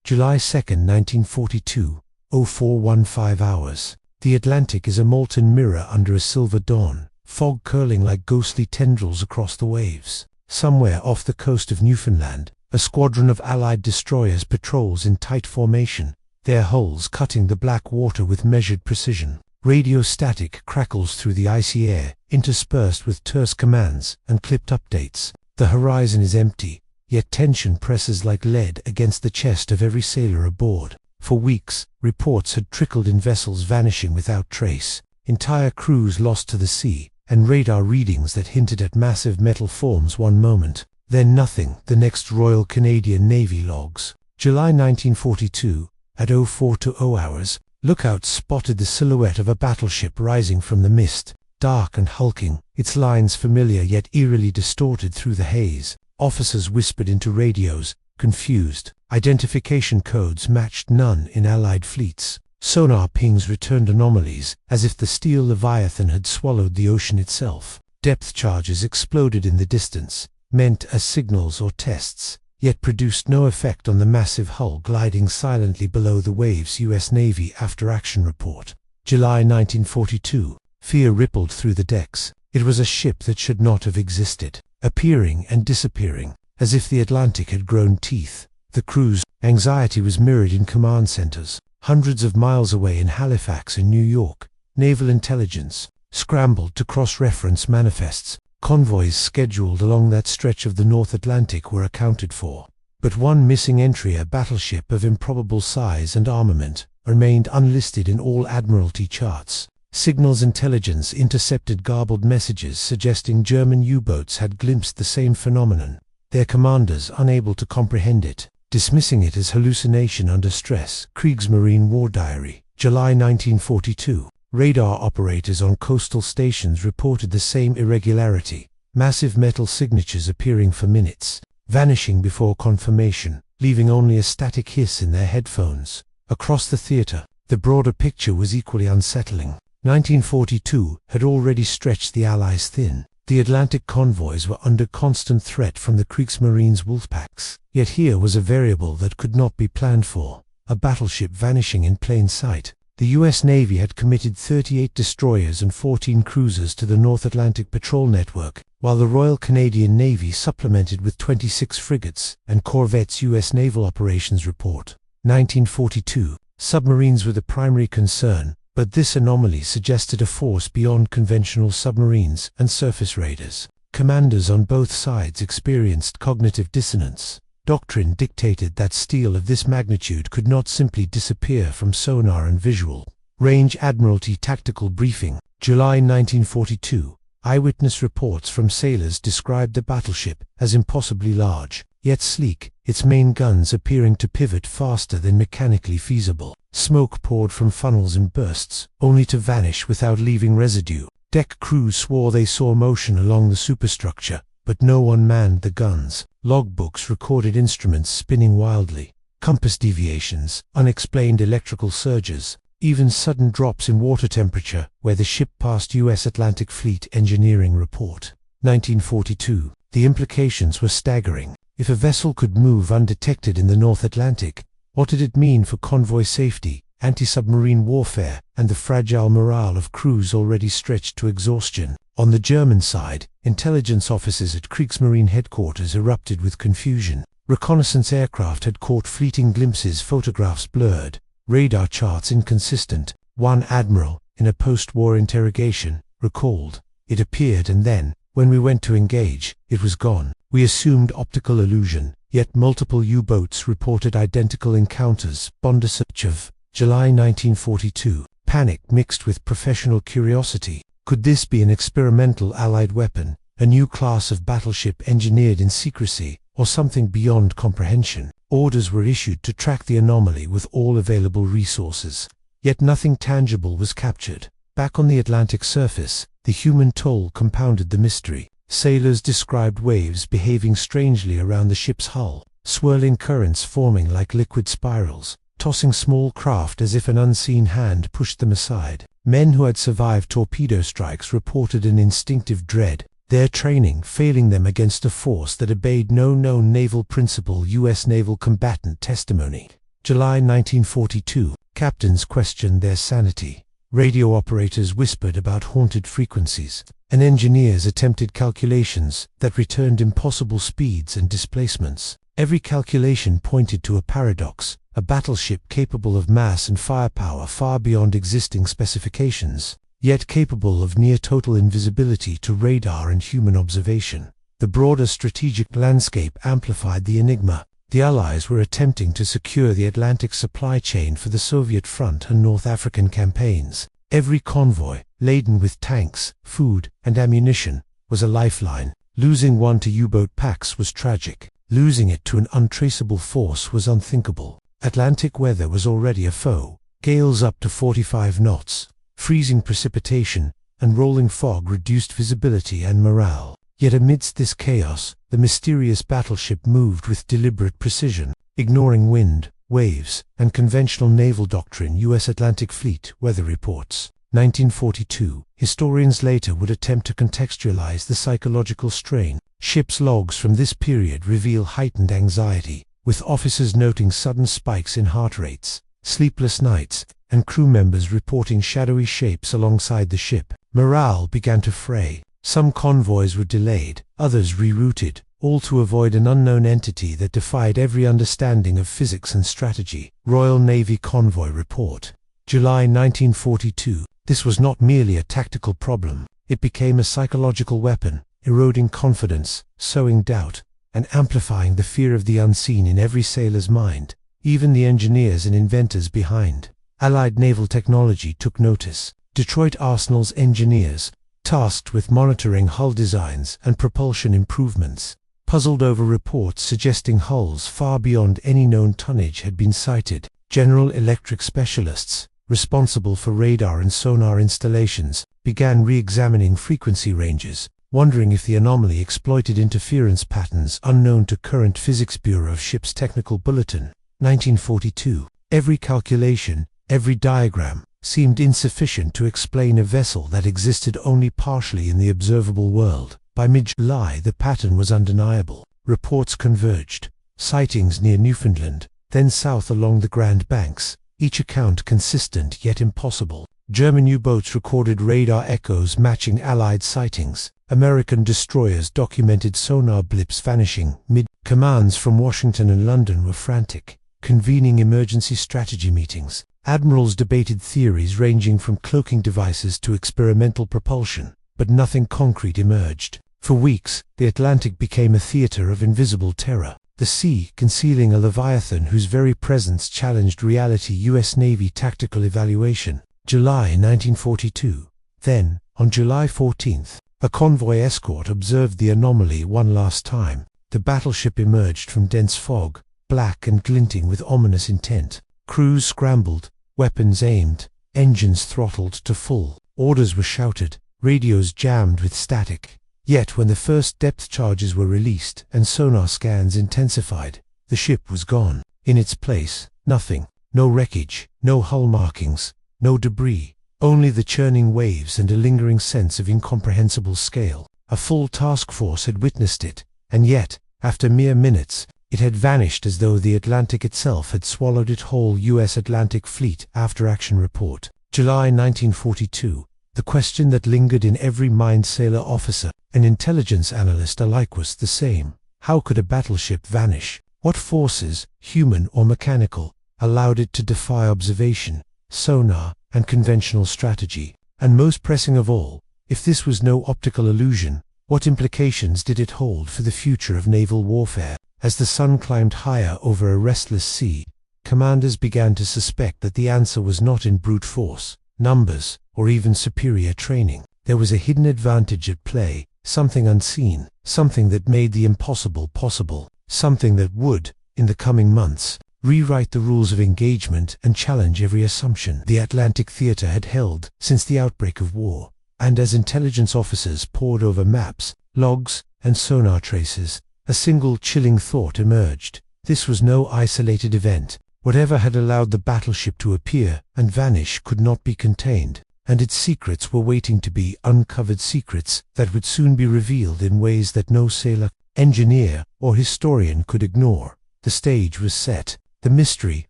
July 2, 1942, 0415 hours. The Atlantic is a molten mirror under a silver dawn, fog curling like ghostly tendrils across the waves. Somewhere off the coast of Newfoundland, a squadron of Allied destroyers patrols in tight formation, their hulls cutting the black water with measured precision. Radio static crackles through the icy air, interspersed with terse commands and clipped updates. The horizon is empty, yet tension presses like lead against the chest of every sailor aboard. For weeks, reports had trickled in vessels vanishing without trace, entire crews lost to the sea, and radar readings that hinted at massive metal forms one moment, then nothing. The next Royal Canadian Navy logs. July 1942, at 0420 hours, lookouts spotted the silhouette of a battleship rising from the mist, dark and hulking, its lines familiar yet eerily distorted through the haze. Officers whispered into radios, confused. Identification codes matched none in Allied fleets. Sonar pings returned anomalies, as if the steel leviathan had swallowed the ocean itself. Depth charges exploded in the distance, meant as signals or tests, yet produced no effect on the massive hull gliding silently below the waves. U.S. Navy after-action report. July 1942. Fear rippled through the decks. It was a ship that should not have existed, appearing and disappearing, as if the Atlantic had grown teeth. The crew's anxiety was mirrored in command centers. Hundreds of miles away in Halifax and New York, naval intelligence scrambled to cross-reference manifests. Convoys scheduled along that stretch of the North Atlantic were accounted for. But one missing entry, a battleship of improbable size and armament, remained unlisted in all Admiralty charts. Signals intelligence intercepted garbled messages suggesting German U-boats had glimpsed the same phenomenon, their commanders unable to comprehend it, dismissing it as hallucination under stress. Kriegsmarine War Diary. July 1942. Radar operators on coastal stations reported the same irregularity, massive metal signatures appearing for minutes, vanishing before confirmation, leaving only a static hiss in their headphones. Across the theater, the broader picture was equally unsettling. 1942 had already stretched the Allies thin. The Atlantic convoys were under constant threat from the Kriegsmarine's wolfpacks. Yet here was a variable that could not be planned for, a battleship vanishing in plain sight. The U.S. Navy had committed 38 destroyers and 14 cruisers to the North Atlantic Patrol Network, while the Royal Canadian Navy supplemented with 26 frigates and corvettes. U.S. Naval Operations Report. 1942. Submarines were the primary concern, but this anomaly suggested a force beyond conventional submarines and surface raiders. Commanders on both sides experienced cognitive dissonance. Doctrine dictated that steel of this magnitude could not simply disappear from sonar and visual. Range Admiralty Tactical Briefing. July 1942. Eyewitness reports from sailors described the battleship as impossibly large, yet sleek, its main guns appearing to pivot faster than mechanically feasible. Smoke poured from funnels in bursts, only to vanish without leaving residue. Deck crews swore they saw motion along the superstructure, but no one manned the guns. Logbooks recorded instruments spinning wildly, compass deviations, unexplained electrical surges, even sudden drops in water temperature where the ship passed U.S. Atlantic Fleet Engineering Report. 1942. The implications were staggering. If a vessel could move undetected in the North Atlantic, what did it mean for convoy safety, anti-submarine warfare, and the fragile morale of crews already stretched to exhaustion? On the German side, intelligence offices at Kriegsmarine headquarters erupted with confusion. Reconnaissance aircraft had caught fleeting glimpses, photographs blurred, radar charts inconsistent. One admiral, in a post-war interrogation, recalled, "It appeared and then, when we went to engage, it was gone. We assumed optical illusion." Yet multiple U-boats reported identical encounters. Battleship. July 1942. Panic mixed with professional curiosity. Could this be an experimental Allied weapon, a new class of battleship engineered in secrecy, or something beyond comprehension? Orders were issued to track the anomaly with all available resources. Yet nothing tangible was captured. Back on the Atlantic surface, the human toll compounded the mystery. Sailors described waves behaving strangely around the ship's hull, swirling currents forming like liquid spirals, tossing small craft as if an unseen hand pushed them aside. Men who had survived torpedo strikes reported an instinctive dread, their training failing them against a force that obeyed no known naval principle. U.S. Naval Combatant Testimony. July 1942. Captains questioned their sanity. Radio operators whispered about haunted frequencies, and engineers attempted calculations that returned impossible speeds and displacements. Every calculation pointed to a paradox, a battleship capable of mass and firepower far beyond existing specifications, yet capable of near-total invisibility to radar and human observation. The broader strategic landscape amplified the enigma. The Allies were attempting to secure the Atlantic supply chain for the Soviet front and North African campaigns. Every convoy, laden with tanks, food, and ammunition, was a lifeline. Losing one to U-boat packs was tragic. Losing it to an untraceable force was unthinkable. Atlantic weather was already a foe. Gales up to 45 knots, freezing precipitation, and rolling fog reduced visibility and morale. Yet amidst this chaos, the mysterious battleship moved with deliberate precision, ignoring wind, waves, and conventional naval doctrine. U.S. Atlantic Fleet Weather Reports. 1942. Historians later would attempt to contextualize the psychological strain. Ships' logs from this period reveal heightened anxiety, with officers noting sudden spikes in heart rates, sleepless nights, and crew members reporting shadowy shapes alongside the ship. Morale began to fray. Some convoys were delayed, others rerouted, all to avoid an unknown entity that defied every understanding of physics and strategy. Royal Navy Convoy Report. July 1942. This was not merely a tactical problem. It became a psychological weapon, eroding confidence, sowing doubt, and amplifying the fear of the unseen in every sailor's mind, even the engineers and inventors behind. Allied naval technology took notice. Detroit Arsenal's engineers, tasked with monitoring hull designs and propulsion improvements, puzzled over reports suggesting hulls far beyond any known tonnage had been sighted. General Electric specialists, responsible for radar and sonar installations, began re-examining frequency ranges, wondering if the anomaly exploited interference patterns unknown to current physics. Bureau of Ships Technical Bulletin. 1942. Every calculation, every diagram, seemed insufficient to explain a vessel that existed only partially in the observable world. By mid-July, the pattern was undeniable. Reports converged. Sightings near Newfoundland, then south along the Grand Banks, each account consistent yet impossible. German U-boats recorded radar echoes matching Allied sightings. American destroyers documented sonar blips vanishing mid. Commands from Washington and London were frantic, convening emergency strategy meetings. Admirals debated theories ranging from cloaking devices to experimental propulsion, but nothing concrete emerged. For weeks, the Atlantic became a theater of invisible terror, the sea concealing a leviathan whose very presence challenged reality. U.S. Navy Tactical Evaluation. July 1942. Then, on July 14th, a convoy escort observed the anomaly one last time. The battleship emerged from dense fog, black and glinting with ominous intent. Crews scrambled, weapons aimed, engines throttled to full. Orders were shouted, radios jammed with static. Yet when the first depth charges were released and sonar scans intensified, the ship was gone. In its place, nothing. No wreckage, no hull markings, no debris. Only the churning waves and a lingering sense of incomprehensible scale. A full task force had witnessed it, and yet, after mere minutes, it had vanished as though the Atlantic itself had swallowed it whole. U.S. Atlantic Fleet After-Action Report. July 1942. The question that lingered in every mind, sailor officer and intelligence analyst alike, was the same. How could a battleship vanish? What forces, human or mechanical, allowed it to defy observation, sonar, and conventional strategy? And most pressing of all, if this was no optical illusion, what implications did it hold for the future of naval warfare? As the sun climbed higher over a restless sea, commanders began to suspect that the answer was not in brute force, numbers, or even superior training. There was a hidden advantage at play, something unseen, something that made the impossible possible, something that would, in the coming months, rewrite the rules of engagement and challenge every assumption the Atlantic theater had held since the outbreak of war. And as intelligence officers pored over maps, logs, and sonar traces, a single chilling thought emerged. This was no isolated event. Whatever had allowed the battleship to appear and vanish could not be contained, and its secrets were waiting to be uncovered, secrets that would soon be revealed in ways that no sailor, engineer, or historian could ignore. The stage was set. The mystery,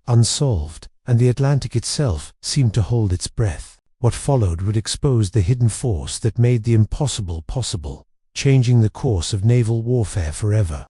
unsolved, and the Atlantic itself seemed to hold its breath. What followed would expose the hidden force that made the impossible possible, changing the course of naval warfare forever.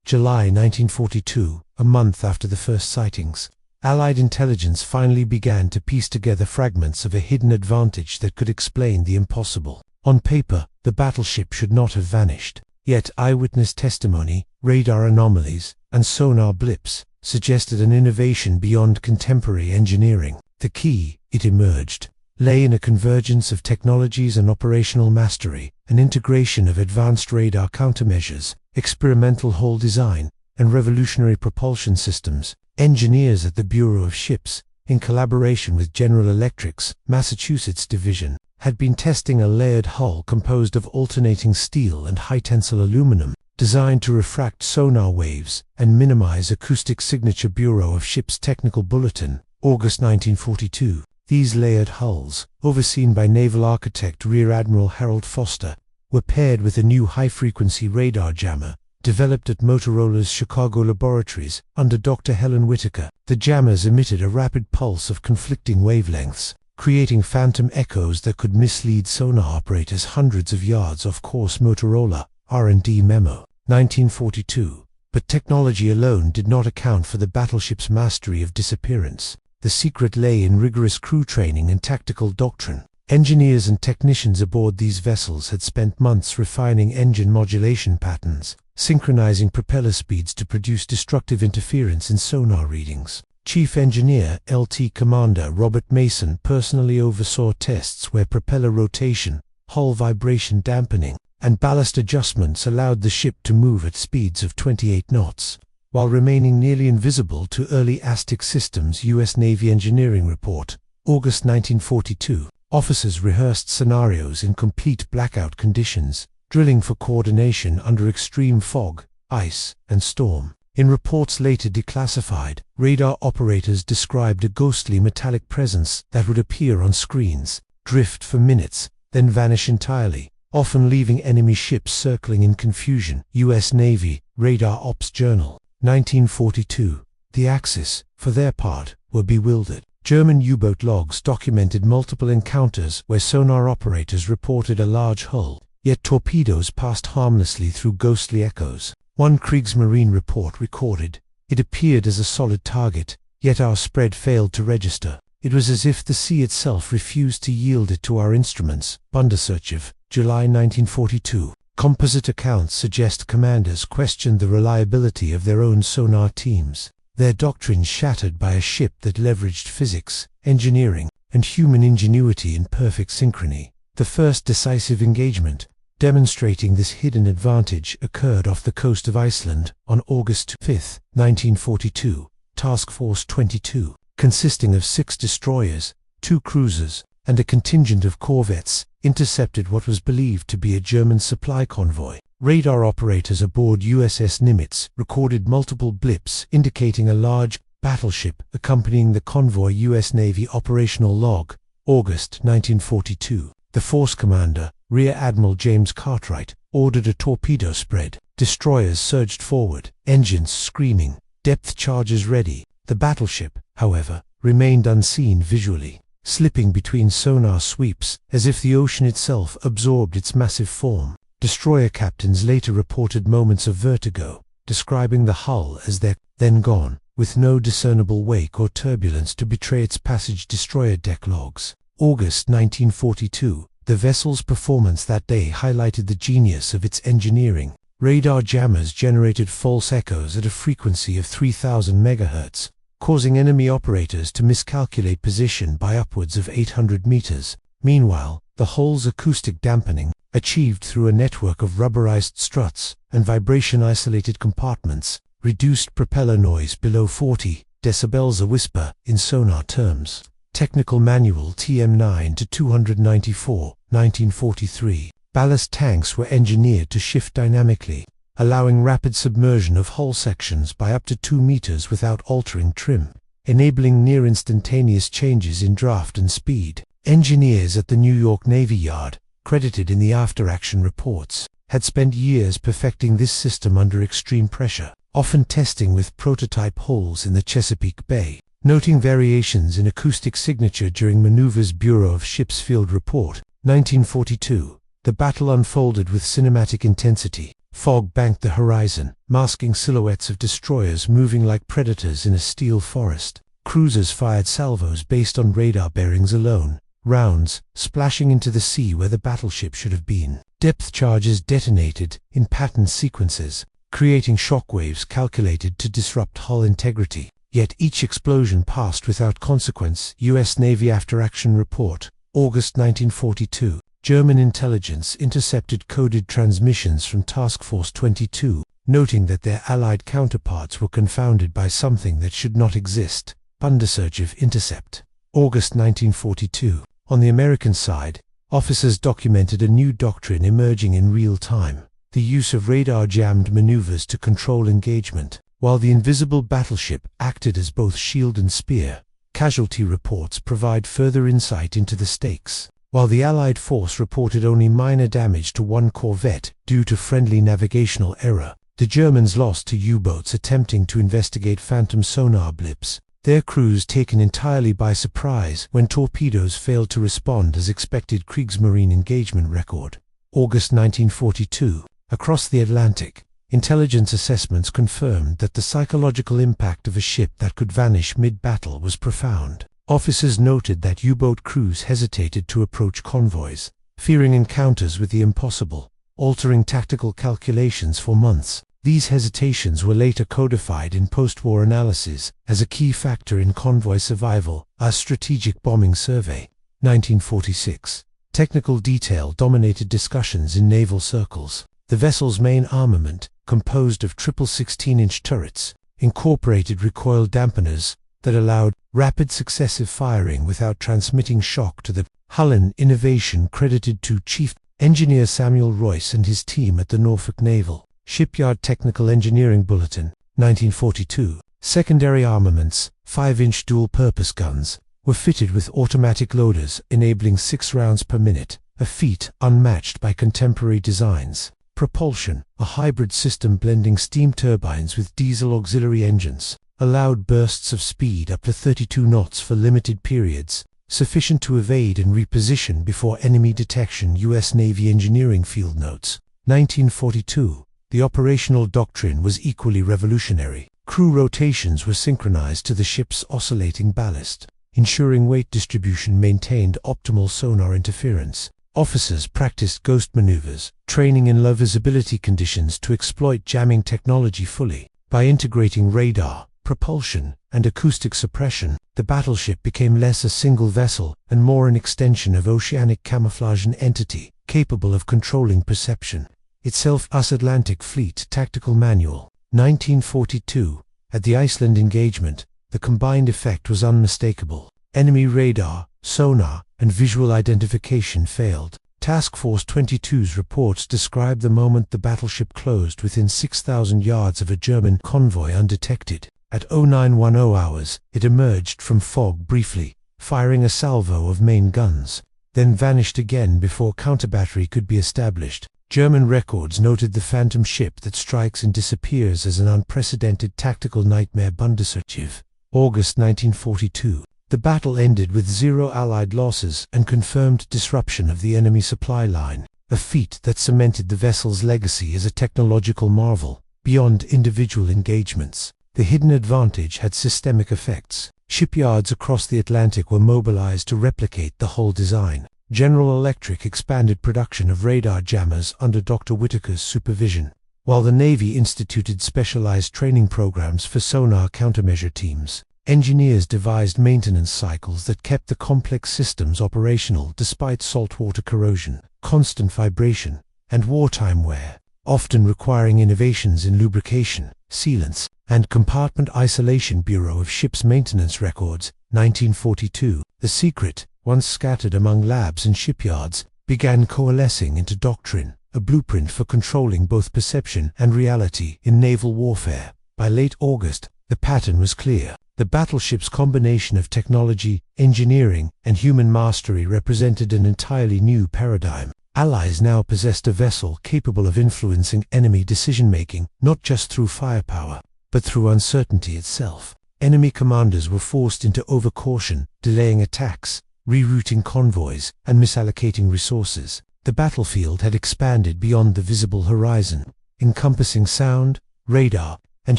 July 1942, a month after the first sightings, Allied intelligence finally began to piece together fragments of a hidden advantage that could explain the impossible. On paper, the battleship should not have vanished. Yet eyewitness testimony, radar anomalies, and sonar blips suggested an innovation beyond contemporary engineering. The key, it emerged, lay in a convergence of technologies and operational mastery, an integration of advanced radar countermeasures, experimental hull design, and revolutionary propulsion systems. Engineers at the Bureau of Ships, in collaboration with General Electric's Massachusetts division, had been testing a layered hull composed of alternating steel and high-tensile aluminum, designed to refract sonar waves and minimize acoustic signature. Bureau of Ships Technical Bulletin, August 1942. These layered hulls, overseen by naval architect Rear Admiral Harold Foster, were paired with a new high-frequency radar jammer, developed at Motorola's Chicago laboratories under Dr. Helen Whitaker. The jammers emitted a rapid pulse of conflicting wavelengths, creating phantom echoes that could mislead sonar operators hundreds of yards off course. Motorola R&D Memo, 1942. But technology alone did not account for the battleship's mastery of disappearance. The secret lay in rigorous crew training and tactical doctrine. Engineers and technicians aboard these vessels had spent months refining engine modulation patterns, synchronizing propeller speeds to produce destructive interference in sonar readings. Chief Engineer LT Commander Robert Mason personally oversaw tests where propeller rotation, hull vibration dampening, and ballast adjustments allowed the ship to move at speeds of 28 knots, while remaining nearly invisible to early Aztec systems. U.S. Navy Engineering Report, August 1942. Officers rehearsed scenarios in complete blackout conditions, drilling for coordination under extreme fog, ice, and storm. In reports later declassified, radar operators described a ghostly metallic presence that would appear on screens, drift for minutes, then vanish entirely, often leaving enemy ships circling in confusion. U.S. Navy Radar Ops Journal, 1942. The Axis, for their part, were bewildered. German U-boat logs documented multiple encounters where sonar operators reported a large hull, yet torpedoes passed harmlessly through ghostly echoes. One Kriegsmarine report recorded, "It appeared as a solid target, yet our spread failed to register. It was as if the sea itself refused to yield it to our instruments." Bunderserchev, July 1942. Composite accounts suggest commanders questioned the reliability of their own sonar teams, their doctrine shattered by a ship that leveraged physics, engineering, and human ingenuity in perfect synchrony. The first decisive engagement, demonstrating this hidden advantage, occurred off the coast of Iceland on August 5, 1942. Task Force 22, consisting of 6 destroyers, 2 cruisers, and a contingent of corvettes, intercepted what was believed to be a German supply convoy. Radar operators aboard USS Nimitz recorded multiple blips indicating a large battleship accompanying the convoy. U.S. Navy Operational Log, August 1942. The force commander, Rear Admiral James Cartwright, ordered a torpedo spread. Destroyers surged forward, engines screaming, depth charges ready. The battleship, however, remained unseen visually, slipping between sonar sweeps as if the ocean itself absorbed its massive form. Destroyer captains later reported moments of vertigo, describing the hull as their then gone, with no discernible wake or turbulence to betray its passage. Destroyer deck logs, August 1942. The vessel's performance that day highlighted the genius of its engineering. Radar jammers generated false echoes at a frequency of 3000 MHz, causing enemy operators to miscalculate position by upwards of 800 meters. Meanwhile, the hull's acoustic dampening, achieved through a network of rubberized struts and vibration-isolated compartments, reduced propeller noise below 40 decibels a whisper in sonar terms. Technical Manual TM9 to 294, 1943. Ballast tanks were engineered to shift dynamically, allowing rapid submersion of hull sections by up to 2 meters without altering trim, enabling near-instantaneous changes in draft and speed. Engineers at the New York Navy Yard, credited in the after-action reports, had spent years perfecting this system under extreme pressure, often testing with prototype hulls in the Chesapeake Bay. Noting variations in acoustic signature during maneuvers. Bureau of Ships Field Report, 1942. The battle unfolded with cinematic intensity. Fog banked the horizon, masking silhouettes of destroyers moving like predators in a steel forest. Cruisers fired salvos based on radar bearings alone, rounds splashing into the sea where the battleship should have been. Depth charges detonated in patterned sequences, creating shockwaves calculated to disrupt hull integrity. Yet each explosion passed without consequence. U.S. Navy After-Action Report, August 1942. German intelligence intercepted coded transmissions from Task Force 22, noting that their Allied counterparts were confounded by something that should not exist. Undersearch of intercept, August 1942. On the American side, officers documented a new doctrine emerging in real time: the use of radar-jammed maneuvers to control engagement. While the invisible battleship acted as both shield and spear, casualty reports provide further insight into the stakes. While the Allied force reported only minor damage to one corvette due to friendly navigational error, the Germans lost to U-boats attempting to investigate phantom sonar blips, their crews taken entirely by surprise when torpedoes failed to respond as expected. Kriegsmarine engagement record, August 1942. Across the Atlantic, intelligence assessments confirmed that the psychological impact of a ship that could vanish mid-battle was profound. Officers noted that U-boat crews hesitated to approach convoys, fearing encounters with the impossible, altering tactical calculations for months. These hesitations were later codified in post-war analysis as a key factor in convoy survival. A strategic bombing survey, 1946. Technical detail dominated discussions in naval circles. The vessel's main armament, composed of triple 16-inch turrets, incorporated recoil dampeners that allowed rapid successive firing without transmitting shock to the hull, an innovation credited to Chief Engineer Samuel Royce and his team at the Norfolk Naval Shipyard Technical Engineering Bulletin, 1942. Secondary armaments, 5-inch dual-purpose guns, were fitted with automatic loaders enabling 6 rounds per minute, a feat unmatched by contemporary designs. Propulsion, a hybrid system blending steam turbines with diesel auxiliary engines, allowed bursts of speed up to 32 knots for limited periods, sufficient to evade and reposition before enemy detection. U.S. Navy Engineering Field Notes, 1942. The operational doctrine was equally revolutionary. Crew rotations were synchronized to the ship's oscillating ballast, ensuring weight distribution maintained optimal sonar interference. Officers practiced ghost maneuvers, training in low visibility conditions to exploit jamming technology fully. By integrating radar, propulsion, and acoustic suppression, the battleship became less a single vessel and more an extension of oceanic camouflage, an entity capable of controlling perception itself. US Atlantic Fleet Tactical Manual, 1942. At the Iceland engagement, the combined effect was unmistakable. Enemy radar, sonar, and visual identification failed. Task Force 22's reports describe the moment the battleship closed within 6,000 yards of a German convoy undetected. At 0910 hours, it emerged from fog briefly, firing a salvo of main guns, then vanished again before counterbattery could be established. German records noted the phantom ship that strikes and disappears as an unprecedented tactical nightmare. Bundeserchiv, August 1942. The battle ended with 0 Allied losses and confirmed disruption of the enemy supply line, a feat that cemented the vessel's legacy as a technological marvel. Beyond individual engagements, the hidden advantage had systemic effects. Shipyards across the Atlantic were mobilized to replicate the hull design. General Electric expanded production of radar jammers under Dr. Whitaker's supervision, while the Navy instituted specialized training programs for sonar countermeasure teams. Engineers devised maintenance cycles that kept the complex systems operational despite saltwater corrosion, constant vibration, and wartime wear, often requiring innovations in lubrication, sealants, and compartment isolation. Bureau of Ships Maintenance Records, 1942. The secret, once scattered among labs and shipyards, began coalescing into doctrine, a blueprint for controlling both perception and reality in naval warfare. By late August, the pattern was clear. The battleship's combination of technology, engineering, and human mastery represented an entirely new paradigm. Allies now possessed a vessel capable of influencing enemy decision-making, not just through firepower, but through uncertainty itself. Enemy commanders were forced into overcaution, delaying attacks, rerouting convoys, and misallocating resources. The battlefield had expanded beyond the visible horizon, encompassing sound, radar, and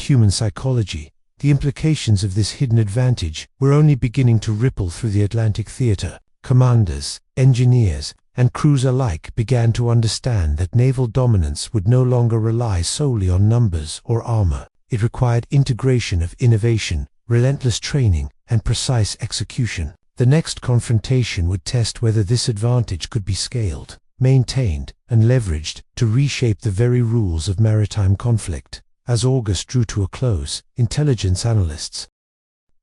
human psychology. The implications of this hidden advantage were only beginning to ripple through the Atlantic theater. Commanders, engineers, and crews alike began to understand that naval dominance would no longer rely solely on numbers or armor. It required integration of innovation, relentless training, and precise execution. The next confrontation would test whether this advantage could be scaled, maintained, and leveraged to reshape the very rules of maritime conflict. As August drew to a close, intelligence analysts.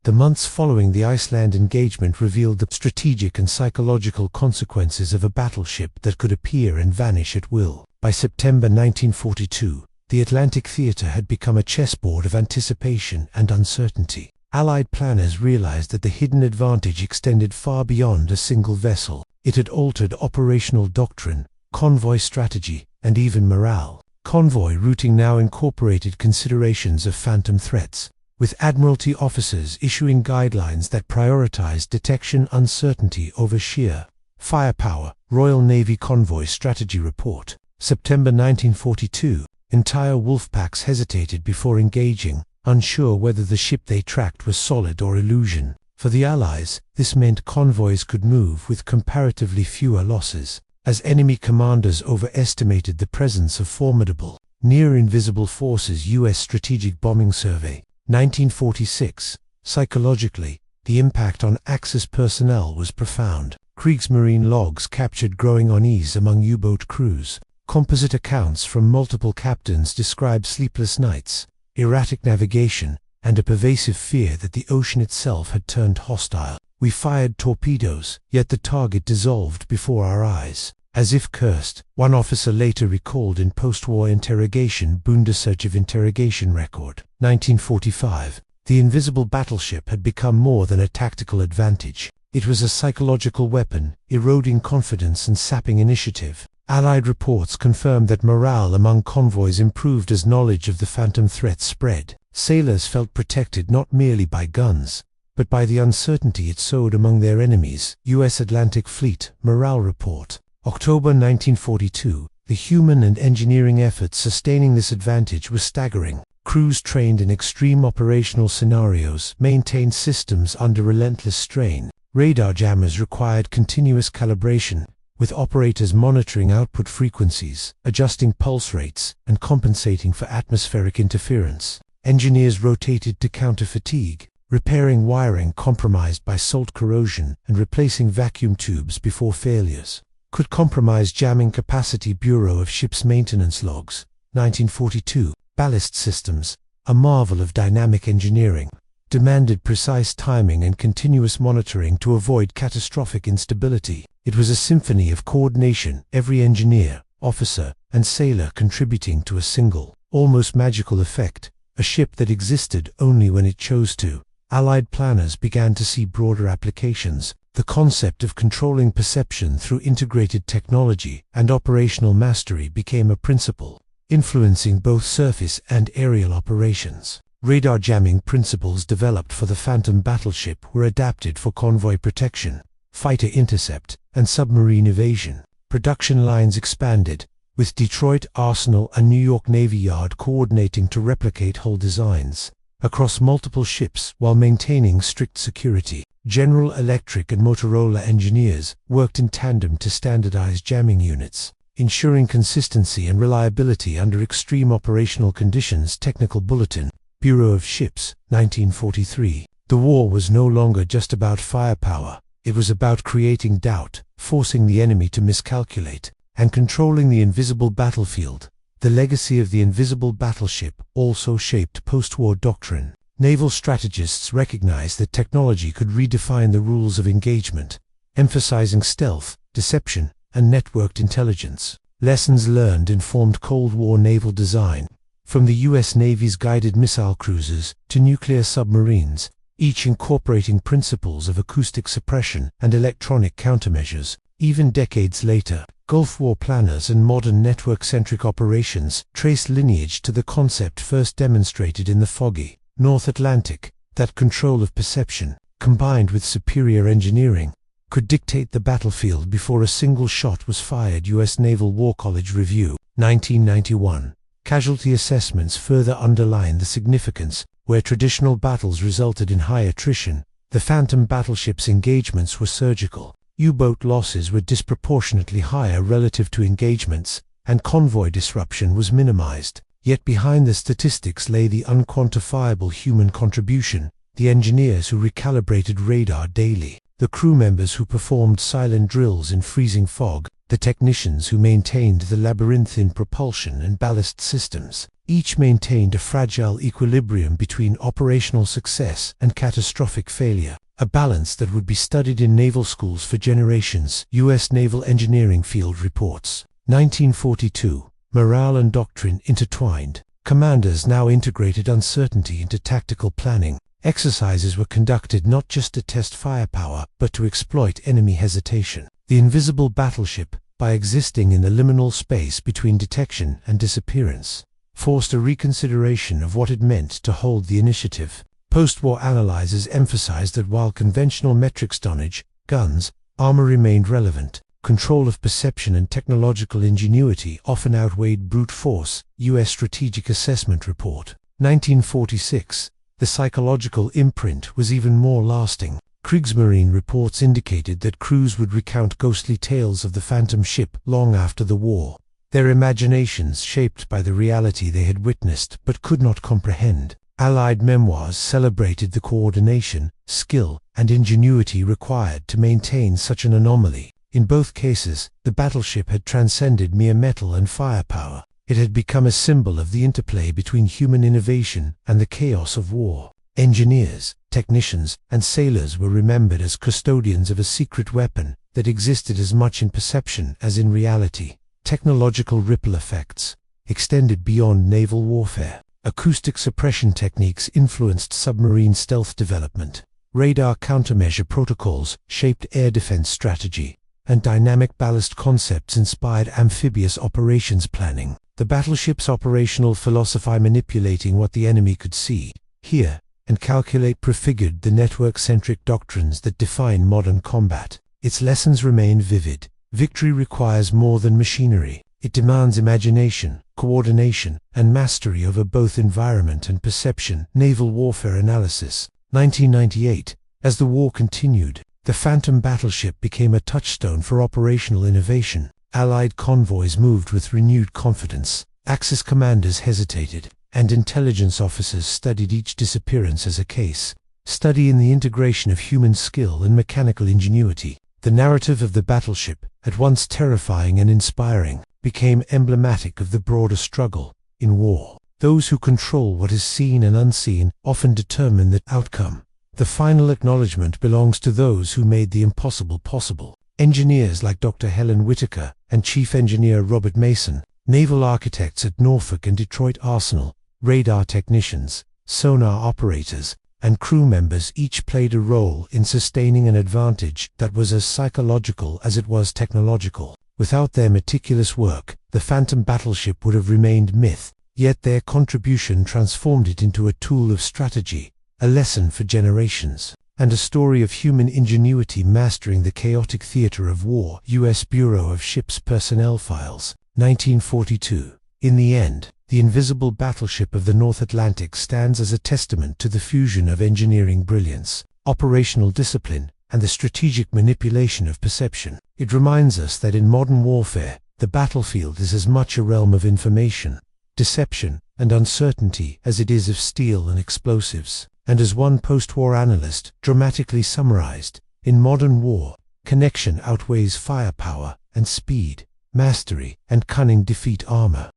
The months following the Iceland engagement revealed the strategic and psychological consequences of a battleship that could appear and vanish at will. By September 1942, the Atlantic theater had become a chessboard of anticipation and uncertainty. Allied planners realized that the hidden advantage extended far beyond a single vessel. It had altered operational doctrine, convoy strategy, and even morale. Convoy routing now incorporated considerations of phantom threats, with Admiralty officers issuing guidelines that prioritized detection uncertainty over sheer firepower. Royal Navy Convoy Strategy Report, September 1942. Entire wolf packs hesitated before engaging, unsure whether the ship they tracked was solid or illusion. For the Allies, this meant convoys could move with comparatively fewer losses, as enemy commanders overestimated the presence of formidable, near-invisible forces. U.S. Strategic Bombing Survey, 1946. Psychologically, the impact on Axis personnel was profound. Kriegsmarine logs captured growing unease among U-boat crews. Composite accounts from multiple captains describe sleepless nights, erratic navigation, and a pervasive fear that the ocean itself had turned hostile. We fired torpedoes, yet the target dissolved before our eyes, as if cursed. One officer later recalled in post-war interrogation Bundesarchiv of interrogation record, 1945. The invisible battleship had become more than a tactical advantage. It was a psychological weapon, eroding confidence and sapping initiative. Allied reports confirmed that morale among convoys improved as knowledge of the phantom threat spread. Sailors felt protected not merely by guns, but by the uncertainty it sowed among their enemies. U.S. Atlantic Fleet Morale Report, October 1942. The human and engineering efforts sustaining this advantage were staggering. Crews trained in extreme operational scenarios maintained systems under relentless strain. Radar jammers required continuous calibration, with operators monitoring output frequencies, adjusting pulse rates, and compensating for atmospheric interference. Engineers rotated to counter fatigue, repairing wiring compromised by salt corrosion and replacing vacuum tubes before failures could compromise jamming capacity. Bureau of Ships Maintenance Logs, 1942. Ballast systems, a marvel of dynamic engineering, demanded precise timing and continuous monitoring to avoid catastrophic instability. It was a symphony of coordination, every engineer, officer, and sailor contributing to a single, almost magical effect, a ship that existed only when it chose to. Allied planners began to see broader applications. The concept of controlling perception through integrated technology and operational mastery became a principle, influencing both surface and aerial operations. Radar jamming principles developed for the Phantom battleship were adapted for convoy protection, fighter intercept, and submarine evasion. Production lines expanded, with Detroit Arsenal and New York Navy Yard coordinating to replicate hull designs across multiple ships while maintaining strict security. General Electric and Motorola engineers worked in tandem to standardize jamming units, ensuring consistency and reliability under extreme operational conditions. Technical Bulletin, Bureau of Ships, 1943. The war was no longer just about firepower. It was about creating doubt, forcing the enemy to miscalculate, and controlling the invisible battlefield. The legacy of the invisible battleship also shaped post-war doctrine. Naval strategists recognized that technology could redefine the rules of engagement, emphasizing stealth, deception, and networked intelligence. Lessons learned informed Cold War naval design, from the U.S. Navy's guided missile cruisers to nuclear submarines, each incorporating principles of acoustic suppression and electronic countermeasures. Even decades later, Gulf War planners and modern network-centric operations trace lineage to the concept first demonstrated in the foggy North Atlantic, that control of perception, combined with superior engineering, could dictate the battlefield before a single shot was fired. U.S. Naval War College Review, 1991. Casualty assessments further underline the significance. Where traditional battles resulted in high attrition, the Phantom battleships' engagements were surgical. U-boat losses were disproportionately higher relative to engagements, and convoy disruption was minimized. Yet behind the statistics lay the unquantifiable human contribution: the engineers who recalibrated radar daily, the crew members who performed silent drills in freezing fog, the technicians who maintained the labyrinthine propulsion and ballast systems. Each maintained a fragile equilibrium between operational success and catastrophic failure, a balance that would be studied in naval schools for generations. U.S. Naval Engineering Field Reports, 1942. Morale and doctrine intertwined. Commanders now integrated uncertainty into tactical planning. Exercises were conducted not just to test firepower, but to exploit enemy hesitation. The invisible battleship, by existing in the liminal space between detection and disappearance, forced a reconsideration of what it meant to hold the initiative. Post-war analyzers emphasized that while conventional metrics, tonnage, guns, armor remained relevant, control of perception and technological ingenuity often outweighed brute force. U.S. Strategic Assessment Report, 1946. The psychological imprint was even more lasting. Kriegsmarine reports indicated that crews would recount ghostly tales of the Phantom ship long after the war, their imaginations shaped by the reality they had witnessed but could not comprehend. Allied memoirs celebrated the coordination, skill, and ingenuity required to maintain such an anomaly. In both cases, the battleship had transcended mere metal and firepower. It had become a symbol of the interplay between human innovation and the chaos of war. Engineers, technicians, and sailors were remembered as custodians of a secret weapon that existed as much in perception as in reality. Technological ripple effects extended beyond naval warfare. Acoustic suppression techniques influenced submarine stealth development. Radar countermeasure protocols shaped air defense strategy, and dynamic ballast concepts inspired amphibious operations planning. The battleship's operational philosophy, manipulating what the enemy could see, hear, and calculate, prefigured the network-centric doctrines that define modern combat. Its lessons remain vivid. Victory requires more than machinery. It demands imagination, coordination, and mastery over both environment and perception. Naval Warfare Analysis, 1998. As the war continued, the Phantom battleship became a touchstone for operational innovation. Allied convoys moved with renewed confidence. Axis commanders hesitated, and intelligence officers studied each disappearance as a case study in the integration of human skill and mechanical ingenuity. The narrative of the battleship, at once terrifying and inspiring, became emblematic of the broader struggle. In war, those who control what is seen and unseen often determine the outcome. The final acknowledgement belongs to those who made the impossible possible. Engineers like Dr. Helen Whitaker and Chief Engineer Robert Mason, naval architects at Norfolk and Detroit Arsenal, radar technicians, sonar operators, and crew members each played a role in sustaining an advantage that was as psychological as it was technological. Without their meticulous work, the Phantom battleship would have remained myth, yet their contribution transformed it into a tool of strategy, a lesson for generations, and a story of human ingenuity mastering the chaotic theater of war. U.S. Bureau of Ships Personnel Files, 1942. In the end, the invisible battleship of the North Atlantic stands as a testament to the fusion of engineering brilliance, operational discipline, and the strategic manipulation of perception. It reminds us that in modern warfare, the battlefield is as much a realm of information, deception, and uncertainty as it is of steel and explosives. And as one post-war analyst dramatically summarized, in modern war, connection outweighs firepower, and speed, mastery, and cunning defeat armor.